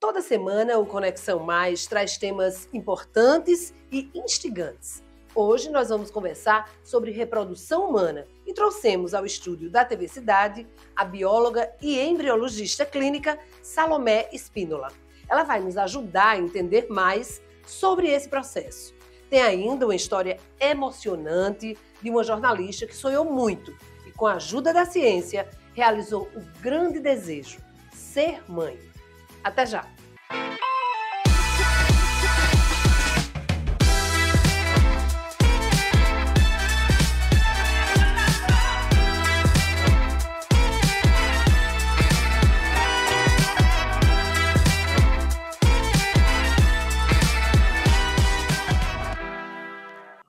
Toda semana o Conexão Mais traz temas importantes e instigantes. Hoje nós vamos conversar sobre reprodução humana e trouxemos ao estúdio da TV Cidade a bióloga e embriologista clínica Salomé Spínola. Ela vai nos ajudar a entender mais sobre esse processo. Tem ainda uma história emocionante de uma jornalista que sonhou muito e, com a ajuda da ciência, realizou o grande desejo: ser mãe. Até já!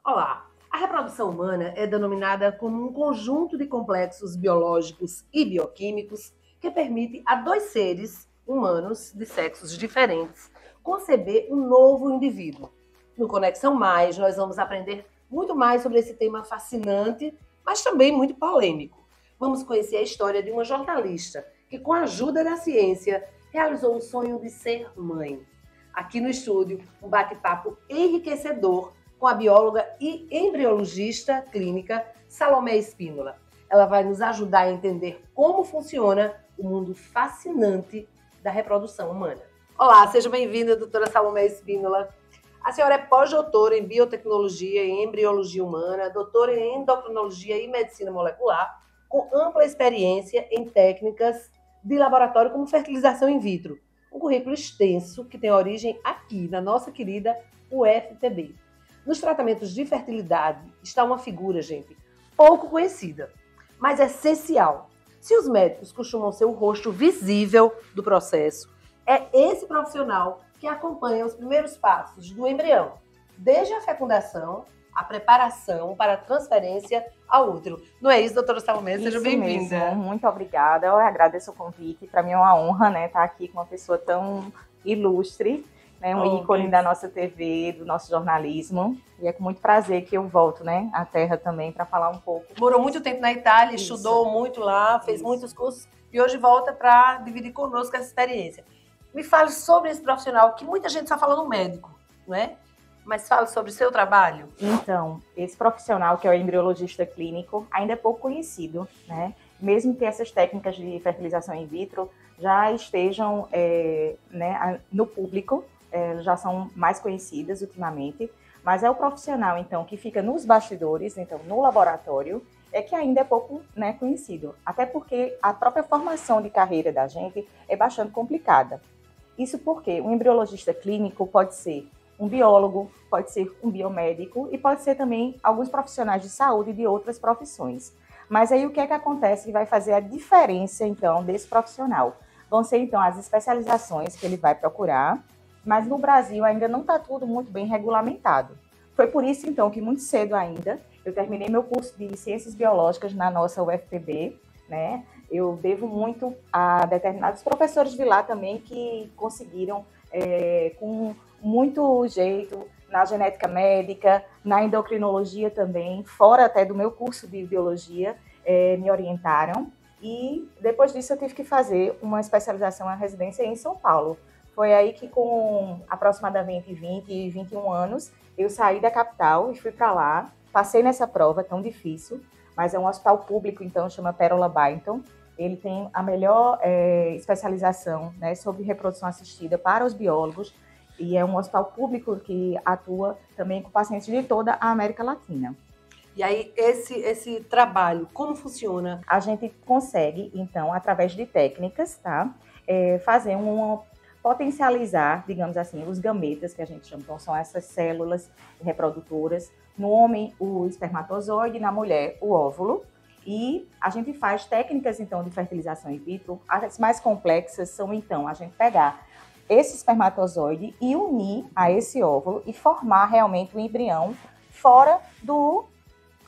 Olá! A reprodução humana é denominada como um conjunto de complexos biológicos e bioquímicos que permite a dois seres humanos de sexos diferentes conceber um novo indivíduo. No Conexão Mais, nós vamos aprender muito mais sobre esse tema fascinante, mas também muito polêmico. Vamos conhecer a história de uma jornalista que, com a ajuda da ciência, realizou o sonho de ser mãe. Aqui no estúdio, um bate-papo enriquecedor com a bióloga e embriologista clínica Salomé Spínola. Ela vai nos ajudar a entender como funciona o mundo fascinante da reprodução humana. Olá, seja bem-vinda, doutora Salomé Spínola. A senhora é pós-doutora em biotecnologia e embriologia humana, doutora em endocrinologia e medicina molecular, com ampla experiência em técnicas de laboratório como fertilização in vitro. Um currículo extenso que tem origem aqui, na nossa querida UFPB. Nos tratamentos de fertilidade está uma figura, gente, pouco conhecida, mas essencial. Se os médicos costumam ser o rosto visível do processo, é esse profissional que acompanha os primeiros passos do embrião, desde a fecundação, a preparação para a transferência ao útero. Não é isso, doutora Salomé? Seja bem-vinda. Muito obrigada, eu agradeço o convite. Para mim é uma honra, né, estar aqui com uma pessoa tão ilustre, né, um ícone da nossa TV, do nosso jornalismo. E é com muito prazer que eu volto, né, à Terra também para falar um pouco. Morou muito tempo na Itália, estudou muito lá, fez muitos cursos e hoje volta para dividir conosco essa experiência. Me fale sobre esse profissional, que muita gente só fala no médico, não é? Mas fale sobre o seu trabalho. Então, esse profissional, que é o embriologista clínico, ainda é pouco conhecido, né? Mesmo que essas técnicas de fertilização in vitro já estejam né, no público, já são mais conhecidas ultimamente, mas é o profissional, então, que fica nos bastidores, então, no laboratório, é que ainda é pouco, né, conhecido. Até porque a própria formação de carreira da gente é bastante complicada. Isso porque o embriologista clínico pode ser um biólogo, pode ser um biomédico e pode ser também alguns profissionais de saúde de outras profissões. Mas aí o que é que acontece que vai fazer a diferença, então, desse profissional? Vão ser, então, as especializações que ele vai procurar, mas no Brasil ainda não está tudo muito bem regulamentado. Foi por isso, então, que muito cedo ainda eu terminei meu curso de Ciências Biológicas na nossa UFPB, né? Eu devo muito a determinados professores de lá também que conseguiram, com muito jeito, na genética médica, na endocrinologia também, fora até do meu curso de biologia, me orientaram. E depois disso eu tive que fazer uma especialização em residência em São Paulo. Foi aí que, com aproximadamente 20 e 21 anos, eu saí da capital e fui para lá. Passei nessa prova tão difícil, mas é um hospital público, então, chama Pérola Byington. Ele tem a melhor especialização, né, sobre reprodução assistida para os biólogos e é um hospital público que atua também com pacientes de toda a América Latina. E aí, esse trabalho, como funciona? A gente consegue, então, através de técnicas, tá, fazer potencializar, digamos assim, os gametas, que a gente chama, então são essas células reprodutoras. No homem, o espermatozoide, na mulher, o óvulo. E a gente faz técnicas, então, de fertilização in vitro. As mais complexas são, então, a gente pegar esse espermatozoide e unir a esse óvulo e formar realmente um embrião fora do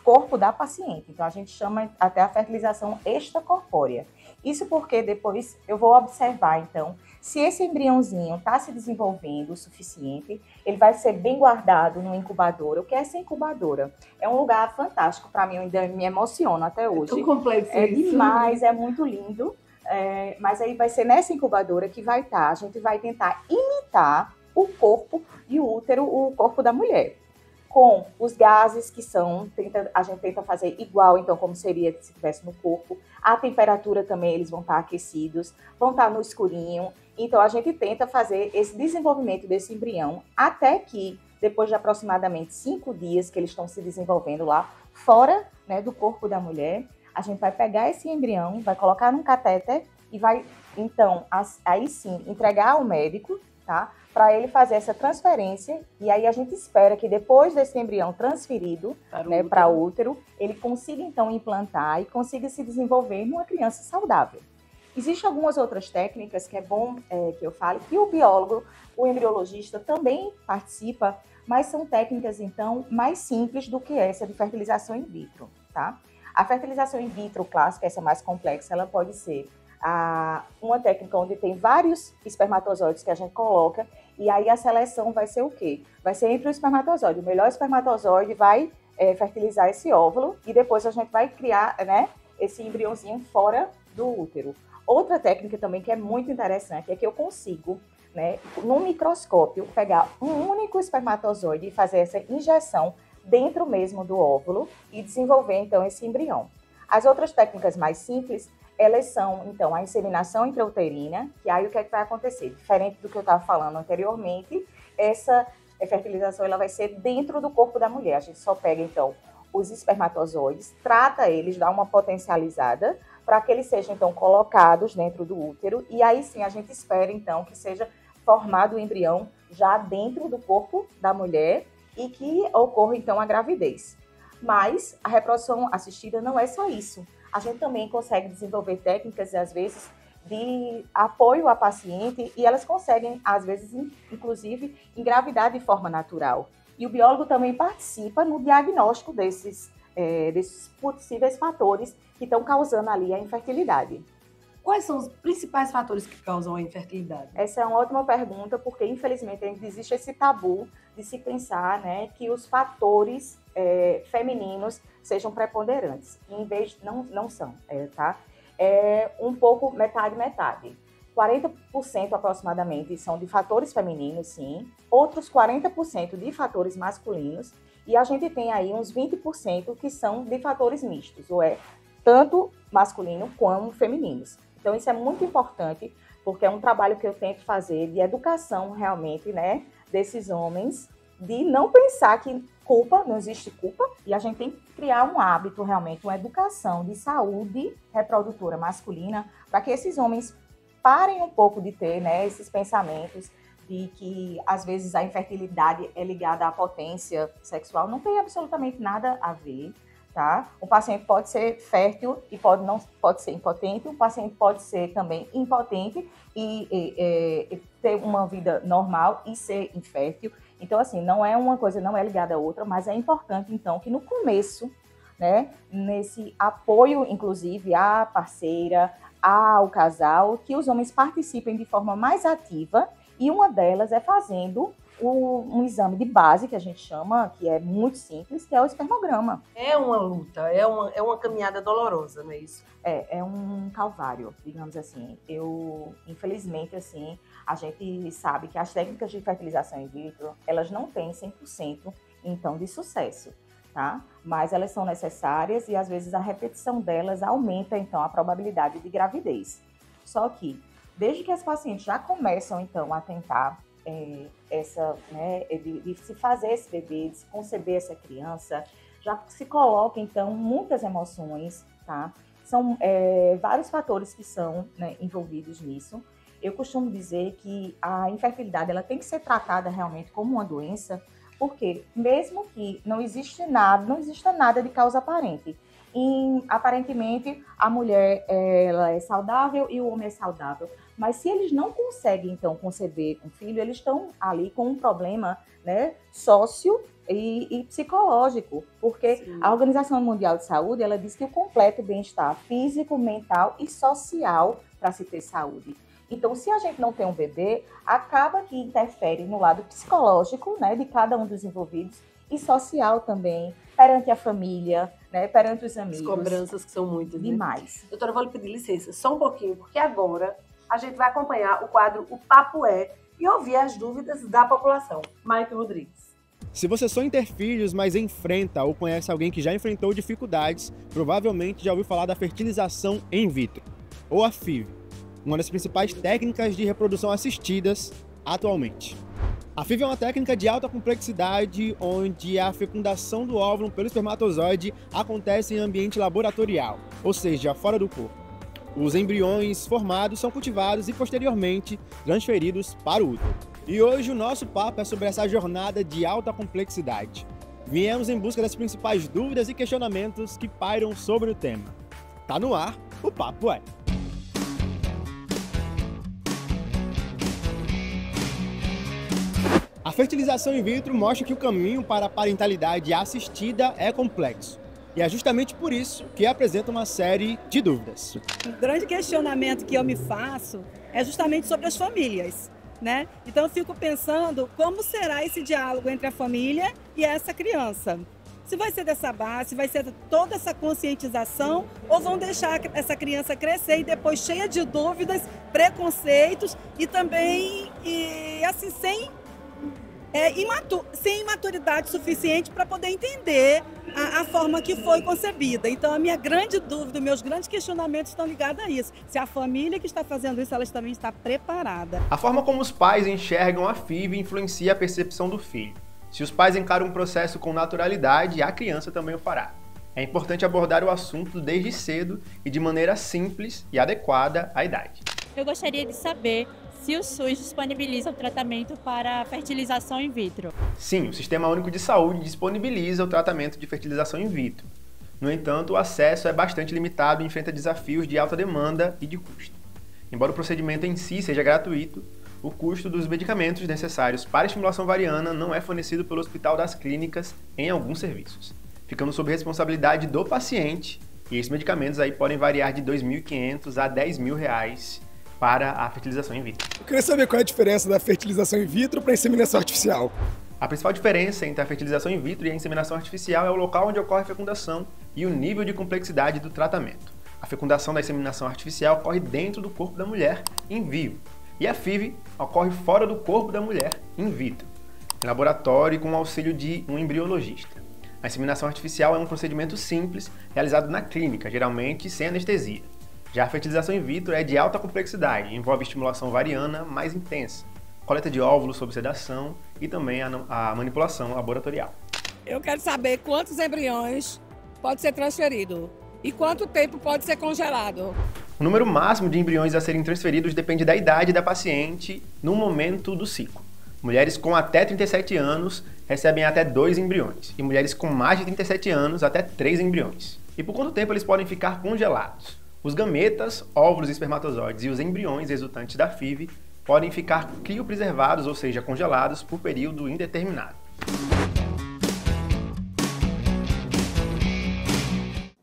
corpo da paciente. Então, a gente chama até a fertilização extracorpórea. Isso porque depois eu vou observar, então, se esse embriãozinho está se desenvolvendo o suficiente, ele vai ser bem guardado no incubador. O que é essa incubadora? É um lugar fantástico para mim, eu ainda me emociono até hoje. É tão complexo isso. É isso. demais, é muito lindo. Mas aí vai ser nessa incubadora que vai estar, a gente vai tentar imitar o corpo e o útero, o corpo da mulher, com os gases que são, a gente tenta fazer igual, então, como seria se estivesse no corpo. A temperatura também, eles vão estar aquecidos, vão estar no escurinho. Então, a gente tenta fazer esse desenvolvimento desse embrião até que, depois de aproximadamente 5 dias que eles estão se desenvolvendo lá, fora, né, do corpo da mulher, a gente vai pegar esse embrião, vai colocar num catéter e vai, então, aí sim, entregar ao médico, tá? Para ele fazer essa transferência, e aí a gente espera que depois desse embrião transferido para o útero, ele consiga então implantar e consiga se desenvolver numa criança saudável. Existem algumas outras técnicas que é bom que eu fale, que o biólogo, o embriologista também participa, mas são técnicas então mais simples do que essa de fertilização in vitro, tá? A fertilização in vitro clássica, essa mais complexa, ela pode ser uma técnica onde tem vários espermatozoides que a gente coloca, e aí a seleção vai ser o quê? Vai ser entre o espermatozoide. O melhor espermatozoide vai fertilizar esse óvulo e depois a gente vai criar, né, esse embriãozinho fora do útero. Outra técnica também que é muito interessante é que eu consigo, né, no microscópio, pegar um único espermatozoide e fazer essa injeção dentro mesmo do óvulo e desenvolver então esse embrião. As outras técnicas mais simples, elas são, então, a inseminação intrauterina, que aí o que é que vai acontecer? Diferente do que eu estava falando anteriormente, essa fertilização ela vai ser dentro do corpo da mulher. A gente só pega, então, os espermatozoides, trata eles, dá uma potencializada, para que eles sejam, então, colocados dentro do útero, e aí sim a gente espera, então, que seja formado o embrião já dentro do corpo da mulher e que ocorra, então, a gravidez. Mas a reprodução assistida não é só isso. A gente também consegue desenvolver técnicas, às vezes, de apoio à paciente e elas conseguem, às vezes, inclusive, engravidar de forma natural. E o biólogo também participa no diagnóstico desses possíveis fatores que estão causando ali a infertilidade. Quais são os principais fatores que causam a infertilidade? Essa é uma ótima pergunta, porque, infelizmente, ainda existe esse tabu de se pensar, né, que os fatores femininos sejam preponderantes. Em vez não são, tá? Um pouco metade. 40% aproximadamente são de fatores femininos, sim. Outros 40% de fatores masculinos. E a gente tem aí uns 20% que são de fatores mistos, ou tanto masculino como femininos. Então, isso é muito importante, porque é um trabalho que eu tento fazer de educação, realmente, né, desses homens, de não pensar que não existe culpa, e a gente tem que criar um hábito, realmente, uma educação de saúde reprodutora masculina, para que esses homens parem um pouco de ter, né, esses pensamentos de que, às vezes, a infertilidade é ligada à potência sexual. Não tem absolutamente nada a ver. Tá? O paciente pode ser fértil e pode ser impotente, o paciente pode ser também impotente e ter uma vida normal e ser infértil. Então, assim, não é uma coisa, não é ligada à outra, mas é importante, então, que no começo, né, nesse apoio, inclusive, à parceira, ao casal, que os homens participem de forma mais ativa, e uma delas é fazendo um exame de base, que a gente chama, que é muito simples, que é o espermograma. É uma luta, é uma caminhada dolorosa, não é isso? É um calvário, digamos assim. Infelizmente, assim, a gente sabe que as técnicas de fertilização in vitro, elas não têm 100%, então, de sucesso, tá? Mas elas são necessárias e, às vezes, a repetição delas aumenta, então, a probabilidade de gravidez. Só que, desde que as pacientes já começam, então, a tentar de se fazer esse bebê, de se conceber essa criança, já se coloca, então, muitas emoções, tá? São vários fatores que são, né, envolvidos nisso. Eu costumo dizer que a infertilidade ela tem que ser tratada realmente como uma doença, porque mesmo que não exista nada de causa aparente. Aparentemente, a mulher ela é saudável e o homem é saudável. Mas se eles não conseguem, então, conceber um filho, eles estão ali com um problema, né, sócio e psicológico. Porque sim, a Organização Mundial de Saúde, ela diz que o completo bem-estar físico, mental e social para se ter saúde. Então, se a gente não tem um bebê, acaba que interfere no lado psicológico, né, de cada um dos envolvidos e social também. perante a família, né, perante os amigos. As cobranças que são muitas, né? Demais. Doutora, eu vou lhe pedir licença só um pouquinho, porque agora a gente vai acompanhar o quadro O Papo É e ouvir as dúvidas da população. Mike Rodrigues. Se você sonha em ter filhos, mas enfrenta ou conhece alguém que já enfrentou dificuldades, provavelmente já ouviu falar da fertilização in vitro, ou a FIV, uma das principais técnicas de reprodução assistidas atualmente. A FIV é uma técnica de alta complexidade onde a fecundação do óvulo pelo espermatozoide acontece em ambiente laboratorial, ou seja, fora do corpo. Os embriões formados são cultivados e posteriormente transferidos para o útero. E hoje o nosso papo é sobre essa jornada de alta complexidade. Viemos em busca das principais dúvidas e questionamentos que pairam sobre o tema. Tá no ar, o Papo É. A fertilização in vitro mostra que o caminho para a parentalidade assistida é complexo. E é justamente por isso que apresenta uma série de dúvidas. O grande questionamento que eu me faço é justamente sobre as famílias, né? Então eu fico pensando como será esse diálogo entre a família e essa criança. Se vai ser dessa base, se vai ser toda essa conscientização, ou vão deixar essa criança crescer e depois cheia de dúvidas, preconceitos e também assim, sem imaturidade suficiente para poder entender a forma que foi concebida. Então, a minha grande dúvida, meus grandes questionamentos estão ligados a isso. Se a família que está fazendo isso, ela também está preparada. A forma como os pais enxergam a FIV influencia a percepção do filho. Se os pais encaram um processo com naturalidade, a criança também o fará. É importante abordar o assunto desde cedo e de maneira simples e adequada à idade. Eu gostaria de saber se o SUS disponibiliza o tratamento para fertilização in vitro. Sim, o Sistema Único de Saúde disponibiliza o tratamento de fertilização in vitro. No entanto, o acesso é bastante limitado e enfrenta desafios de alta demanda e de custo. Embora o procedimento em si seja gratuito, o custo dos medicamentos necessários para a estimulação ovariana não é fornecido pelo Hospital das Clínicas em alguns serviços, ficando sob responsabilidade do paciente, e esses medicamentos aí podem variar de R$ 2.500 a R$ 10.000 para a fertilização in vitro. Eu queria saber qual é a diferença da fertilização in vitro para a inseminação artificial. A principal diferença entre a fertilização in vitro e a inseminação artificial é o local onde ocorre a fecundação e o nível de complexidade do tratamento. A fecundação da inseminação artificial ocorre dentro do corpo da mulher, in vivo, e a FIV ocorre fora do corpo da mulher, in vitro, em laboratório e com o auxílio de um embriologista. A inseminação artificial é um procedimento simples, realizado na clínica, geralmente sem anestesia. Já a fertilização in vitro é de alta complexidade, envolve estimulação ovariana mais intensa, coleta de óvulos sob sedação e também a manipulação laboratorial. Eu quero saber quantos embriões pode ser transferido e quanto tempo pode ser congelado. O número máximo de embriões a serem transferidos depende da idade da paciente no momento do ciclo. Mulheres com até 37 anos recebem até 2 embriões e mulheres com mais de 37 anos até 3 embriões. E por quanto tempo eles podem ficar congelados? Os gametas, óvulos e espermatozoides e os embriões resultantes da FIV podem ficar criopreservados, ou seja, congelados, por período indeterminado.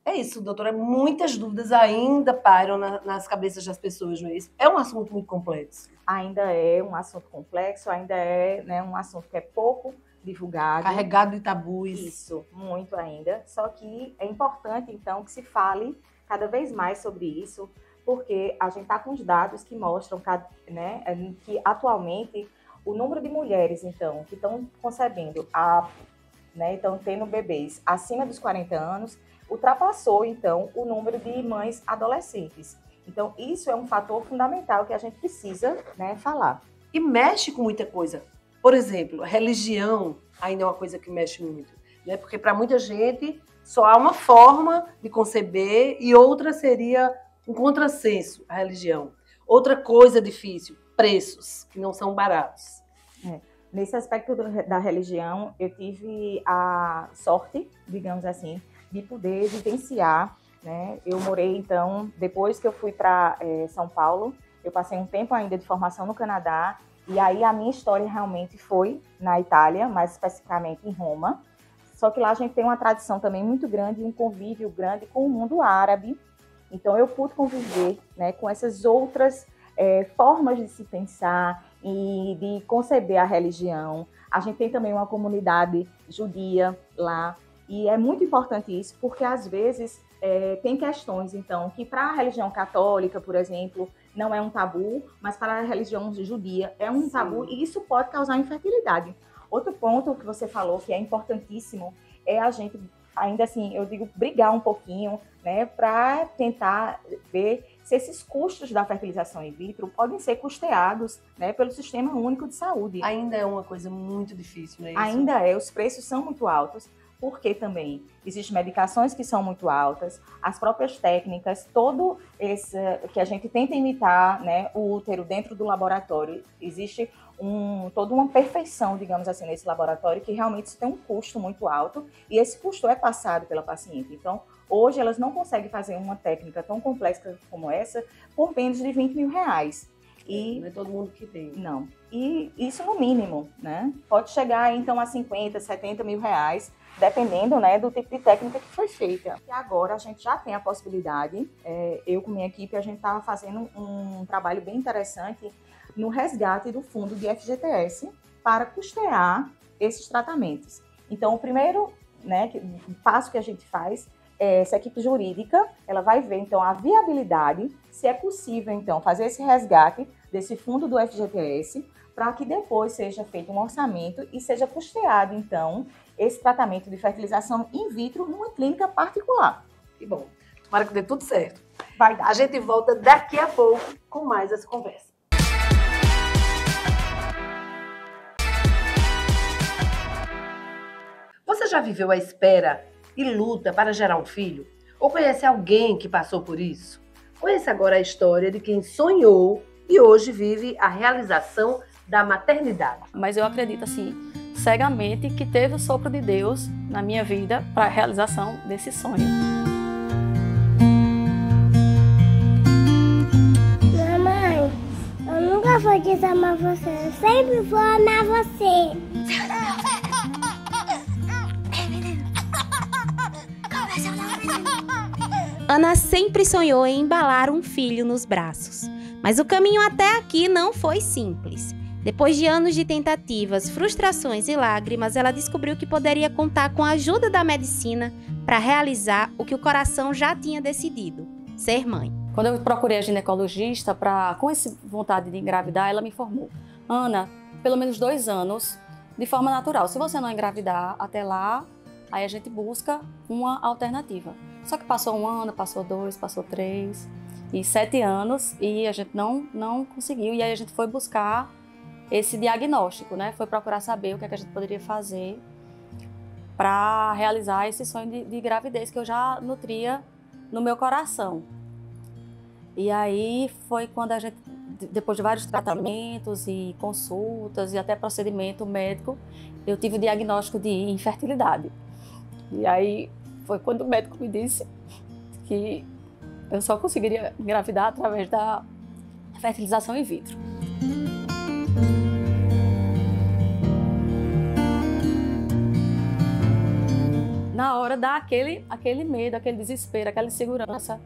É isso, doutora. Muitas dúvidas ainda pairam nas cabeças das pessoas, não é isso? É um assunto muito complexo. Ainda é um assunto complexo, ainda é, né, um assunto que é pouco divulgado. Carregado de tabus. Isso, muito ainda. Só que é importante, então, que se fale cada vez mais sobre isso, porque a gente está com os dados que mostram, né, que atualmente o número de mulheres, então, que estão concebendo, né, estão tendo bebês acima dos 40 anos, ultrapassou, então, o número de mães adolescentes. Então, isso é um fator fundamental que a gente precisa, né, falar. E mexe com muita coisa. Por exemplo, a religião ainda é uma coisa que mexe muito, né? Porque para muita gente só há uma forma de conceber e outra seria um contrassenso, a religião. Outra coisa difícil, preços, que não são baratos. Nesse aspecto da religião, eu tive a sorte, digamos assim, de poder vivenciar, né? Eu morei, então, depois que eu fui para São Paulo, eu passei um tempo ainda de formação no Canadá, e aí a minha história realmente foi na Itália, mais especificamente em Roma. Só que lá a gente tem uma tradição também muito grande, um convívio grande com o mundo árabe. Então eu pude conviver, né, com essas outras formas de se pensar e de conceber a religião. A gente tem também uma comunidade judia lá. E é muito importante isso, porque às vezes tem questões, então, que para a religião católica, por exemplo, não é um tabu, mas para a religião judia é um tabu e isso pode causar infertilidade. Outro ponto que você falou que é importantíssimo é a gente, ainda assim, eu digo, brigar um pouquinho, né, para tentar ver se esses custos da fertilização in vitro podem ser custeados, né, pelo Sistema Único de Saúde. Ainda é uma coisa muito difícil, não é isso? Ainda é, os preços são muito altos, porque também existem medicações que são muito altas, as próprias técnicas, todo esse que a gente tenta imitar, né, o útero dentro do laboratório, existe toda uma perfeição, digamos assim, nesse laboratório, que realmente isso tem um custo muito alto, e esse custo é passado pela paciente. Então, hoje elas não conseguem fazer uma técnica tão complexa como essa por menos de 20 mil reais. E não é todo mundo que tem. Não. E isso no mínimo, né? Pode chegar, então, a 50, 70 mil reais, dependendo, né, do tipo de técnica que foi feita. E agora a gente já tem a possibilidade, eu com minha equipe, a gente estava fazendo um trabalho bem interessante no resgate do fundo de FGTS para custear esses tratamentos. Então, o primeiro, né, passo que a gente faz é essa equipe jurídica, ela vai ver, então, a viabilidade, se é possível, então, fazer esse resgate desse fundo do FGTS, para que depois seja feito um orçamento e seja custeado, então, esse tratamento de fertilização in vitro numa clínica particular. Que bom. Tomara que dê tudo certo. Vai dar. A gente volta daqui a pouco com mais essa conversa. Você já viveu a espera e luta para gerar um filho? Ou conhece alguém que passou por isso? Conheça agora a história de quem sonhou e hoje vive a realização da maternidade. Mas eu acredito, assim, cegamente, que teve o sopro de Deus na minha vida para a realização desse sonho. Mamãe, eu nunca vou desamar você, eu sempre vou amar você. Ana sempre sonhou em embalar um filho nos braços, mas o caminho até aqui não foi simples. Depois de anos de tentativas, frustrações e lágrimas, ela descobriu que poderia contar com a ajuda da medicina para realizar o que o coração já tinha decidido, ser mãe. Quando eu procurei a ginecologista com essa vontade de engravidar, ela me informou: Ana, pelo menos 2 anos, de forma natural. Se você não engravidar até lá, aí a gente busca uma alternativa. Só que passou 1 ano, passou 2, passou 3 e 7 anos e a gente não conseguiu. E aí a gente foi buscar esse diagnóstico, né? Foi procurar saber o que a gente poderia fazer para realizar esse sonho de gravidez que eu já nutria no meu coração. E aí foi quando a gente, depois de vários tratamentos e consultas e até procedimento médico, eu tive o diagnóstico de infertilidade. E aí foi quando o médico me disse que eu só conseguiria engravidar através da fertilização in vitro. Na hora dá aquele medo, aquele desespero, aquela insegurança.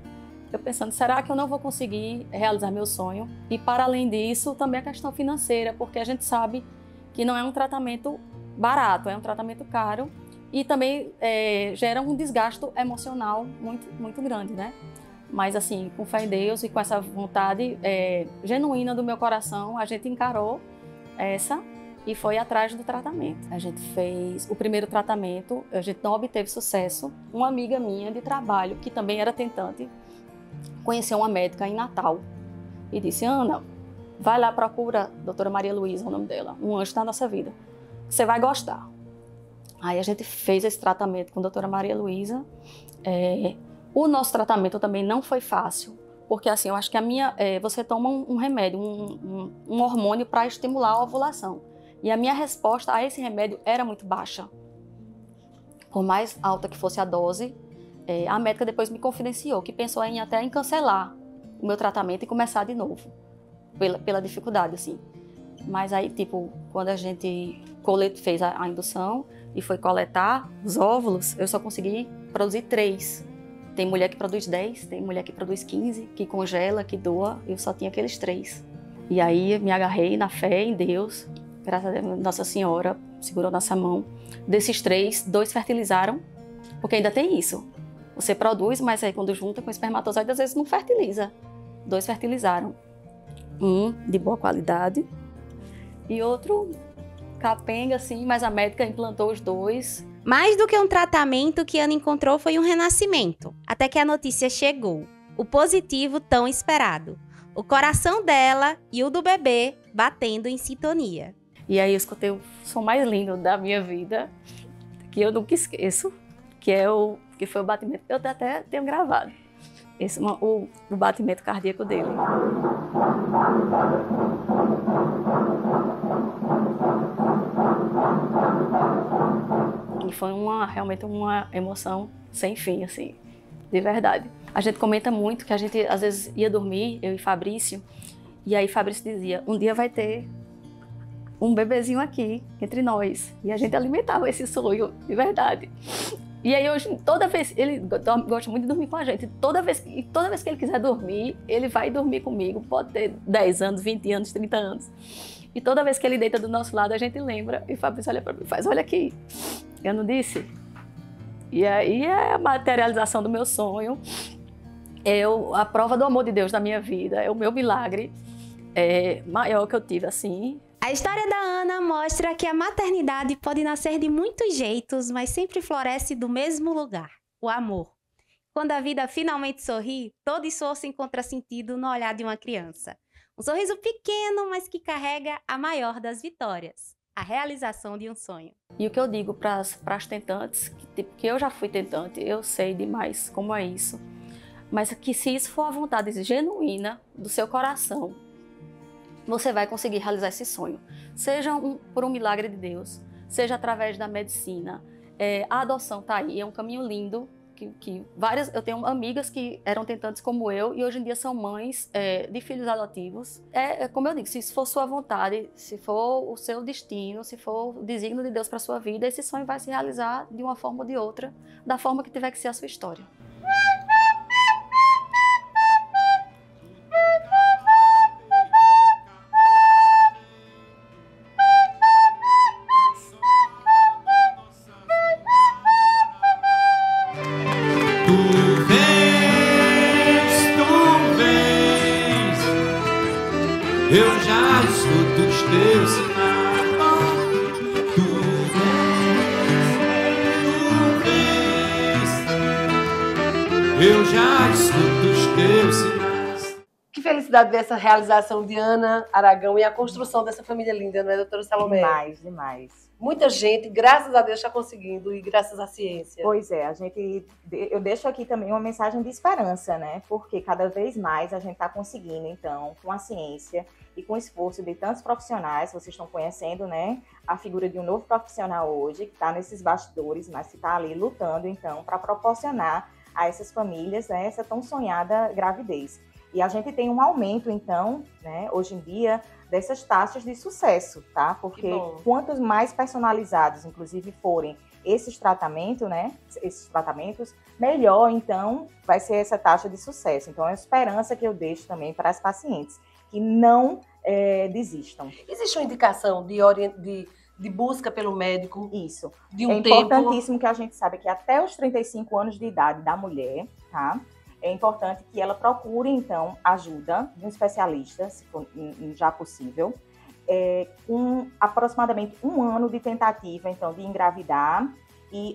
Eu pensando, será que eu não vou conseguir realizar meu sonho? E para além disso, também a questão financeira, porque a gente sabe que não é um tratamento barato, é um tratamento caro e também gera um desgaste emocional muito grande, né? Mas assim, com fé em Deus e com essa vontade genuína do meu coração, a gente encarou essa e foi atrás do tratamento. A gente fez o primeiro tratamento, a gente não obteve sucesso. Uma amiga minha de trabalho, que também era tentante, conheceu uma médica em Natal e disse: Ana, vai lá, procura a doutora Maria Luísa, o nome dela, um anjo na nossa vida, você vai gostar. Aí a gente fez esse tratamento com a doutora Maria Luísa. O nosso tratamento também não foi fácil, porque assim, eu acho que você toma um remédio, um hormônio para estimular a ovulação. E a minha resposta a esse remédio era muito baixa. Por mais alta que fosse a dose, a médica depois me confidenciou que pensou até em cancelar o meu tratamento e começar de novo, pela dificuldade, assim. Mas aí, tipo, quando a gente fez a indução e foi coletar os óvulos, eu só consegui produzir 3. Tem mulher que produz 10, tem mulher que produz 15, que congela, que doa, eu só tinha aqueles 3. E aí me agarrei na fé em Deus, graças a Deus, Nossa Senhora segurou nossa mão. Desses 3, 2 fertilizaram Porque ainda tem isso. Você produz, mas aí quando junta com o espermatozoide, às vezes não fertiliza. 2 fertilizaram. Um de boa qualidade e outro capenga, assim, mas a médica implantou os 2. Mais do que um tratamento, o que Ana encontrou foi um renascimento. Até que a notícia chegou. O positivo tão esperado. O coração dela e o do bebê batendo em sintonia. E aí eu escutei o som mais lindo da minha vida, que eu nunca esqueço, que foi o batimento. Eu até tenho gravado. O batimento cardíaco dele. E foi realmente uma emoção sem fim, assim, de verdade. A gente comenta muito que a gente, às vezes, ia dormir, eu e Fabrício, e aí Fabrício dizia, um dia vai ter um bebezinho aqui, entre nós. E a gente alimentava esse sonho, de verdade. E aí hoje, toda vez, ele gosta muito de dormir com a gente, toda vez que ele quiser dormir, ele vai dormir comigo, pode ter 10 anos, 20 anos, 30 anos. E toda vez que ele deita do nosso lado, a gente lembra, e o Fabrício olha para mim e faz, olha aqui, eu não disse? E aí é a materialização do meu sonho, a prova do amor de Deus na minha vida, é o meu milagre maior que eu tive, assim. A história da Ana mostra que a maternidade pode nascer de muitos jeitos, mas sempre floresce do mesmo lugar, o amor. Quando a vida finalmente sorri, todo esforço encontra sentido no olhar de uma criança. Um sorriso pequeno, mas que carrega a maior das vitórias, a realização de um sonho. E o que eu digo para as tentantes, que eu já fui tentante, eu sei demais como é isso, mas que se isso for a vontade genuína do seu coração, você vai conseguir realizar esse sonho. Seja por um milagre de Deus, seja através da medicina. A adoção está aí, é um caminho lindo. Eu tenho amigas que eram tentantes como eu e hoje em dia são mães de filhos adotivos. Como eu digo, se isso for sua vontade, se for o seu destino, se for o desígnio de Deus para sua vida, esse sonho vai se realizar de uma forma ou de outra, da forma que tiver que ser a sua história. Eu já escuto os teus sinais. Tu vens. Eu já escuto os teus sinais. Que felicidade ver essa realização de Ana Aragão e a construção dessa família linda, não é, doutora Salomé? Demais, demais. Muita gente, graças a Deus, está conseguindo e graças à ciência. Pois é, eu deixo aqui também uma mensagem de esperança, né? Porque cada vez mais a gente está conseguindo, então, com a ciência e com o esforço de tantos profissionais, vocês estão conhecendo, né? A figura de um novo profissional hoje, que está nesses bastidores, mas que está ali lutando, então, para proporcionar a essas famílias, né, essa tão sonhada gravidez. E a gente tem um aumento, então, né, hoje em dia, dessas taxas de sucesso, tá? Porque quantos mais personalizados, inclusive, forem esses tratamentos, né? Esses tratamentos, melhor, então, vai ser essa taxa de sucesso. Então, é a esperança que eu deixo também para as pacientes, que não desistam. Existe uma indicação de busca pelo médico? Isso. De um tempo? É importantíssimo que a gente saiba que até os 35 anos de idade da mulher, tá? É importante que ela procure, então, ajuda de um especialista, se for já possível, com aproximadamente 1 ano de tentativa, então, de engravidar,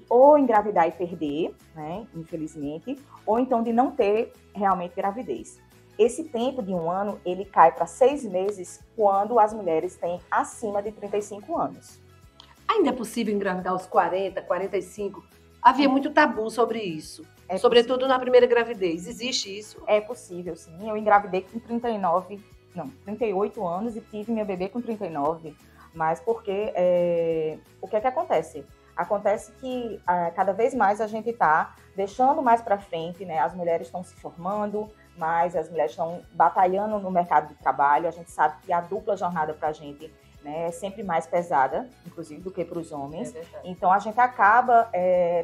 ou engravidar e perder, né, infelizmente, ou então de não ter realmente gravidez. Esse tempo de 1 ano, ele cai para 6 meses quando as mulheres têm acima de 35 anos. Ainda é possível engravidar aos 40, 45? Havia muito tabu sobre isso. Sobretudo na primeira gravidez. Existe isso? É possível, sim. Eu engravidei com 38 anos e tive minha bebê com 39. Mas porque o que é que acontece? Acontece que cada vez mais a gente está deixando mais para frente, né? As mulheres estão se formando, mas as mulheres estão batalhando no mercado de trabalho. A gente sabe que a dupla jornada para a gente, né, é sempre mais pesada, inclusive, do que para os homens. Então, a gente acaba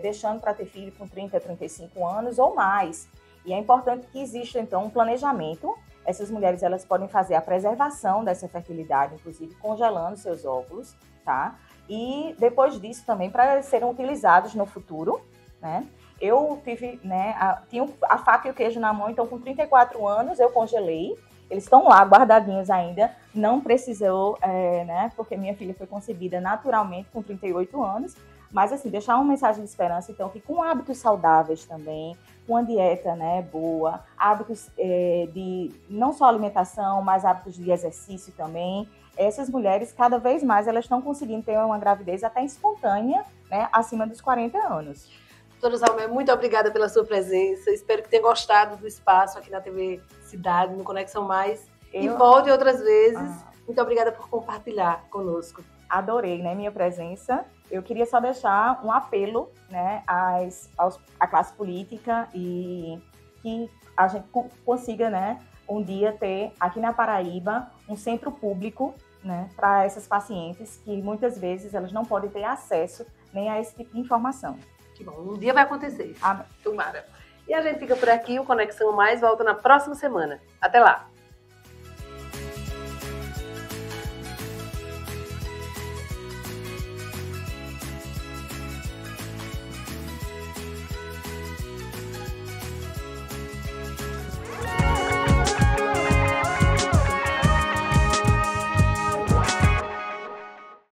deixando para ter filho com 30, 35 anos ou mais. E é importante que exista, então, um planejamento. Essas mulheres, elas podem fazer a preservação dessa fertilidade, inclusive congelando seus óvulos, tá? E depois disso também para serem utilizados no futuro, né? Eu tive, né, tinha a faca e o queijo na mão, então com 34 anos eu congelei. Eles estão lá guardadinhos ainda, não precisou, né, porque minha filha foi concebida naturalmente com 38 anos. Mas, assim, deixar uma mensagem de esperança, então, que com hábitos saudáveis também, com uma dieta, né, boa, hábitos de não só alimentação, mas hábitos de exercício também, essas mulheres, cada vez mais, elas estão conseguindo ter uma gravidez até espontânea, né, acima dos 40 anos. Doutora Salomé, muito obrigada pela sua presença. Espero que tenha gostado do espaço aqui na TV Cidade, no Conexão Mais. E volte outras vezes. Muito obrigada por compartilhar conosco. Adorei, né, minha presença. Eu queria só deixar um apelo, né, à classe política e que a gente consiga, né, um dia ter aqui na Paraíba um centro público, né, para essas pacientes que muitas vezes elas não podem ter acesso nem a esse tipo de informação. Que bom, um dia vai acontecer. Amém. Tomara. E a gente fica por aqui, o Conexão Mais volta na próxima semana. Até lá!